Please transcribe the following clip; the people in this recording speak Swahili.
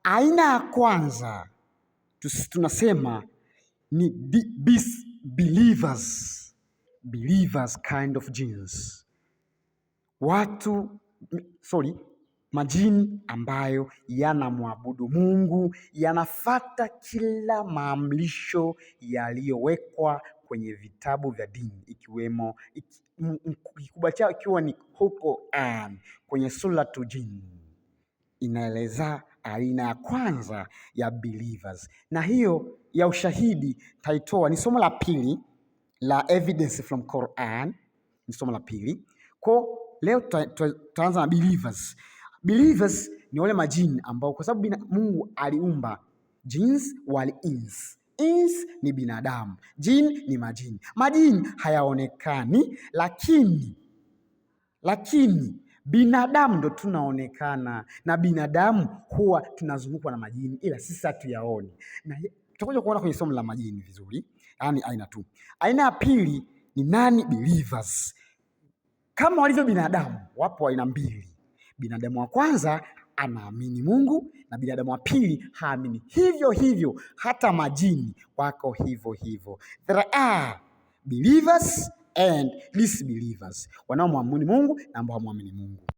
Aina ya kwanza tunasema ni believers kind of genes. Majini ambayo yanamwabudu Mungu, yanafata kila maamrisho yaliyowekwa kwenye vitabu vya dini, ikiwemo kikubwa chao ikiwa ni huko kwenye Suratu Jin inaeleza aina ya kwanza ya believers, na hiyo ya ushahidi taitoa ni somo la pili la evidence from Quran, ni somo la pili. Kwa leo tutaanza na believers. Believers ni wale majini ambao kwa sababu Mungu aliumba jins wal ins. Ins ni binadamu, jin ni majini. Majini hayaonekani, lakini binadamu ndo tunaonekana, na binadamu huwa tunazungukwa na majini, ila sisi hatuyaoni. Na tutakuja kuona kwenye somo la majini vizuri. Yaani aina tu. Aina ya pili ni nani believers. Kama walivyo binadamu, wapo aina mbili. Binadamu wa kwanza anaamini Mungu, na binadamu wa pili haamini. Hivyo hata majini wako hivyo. There are believers and disbelievers, wanaomwamini Mungu na ambao hawamwamini Mungu.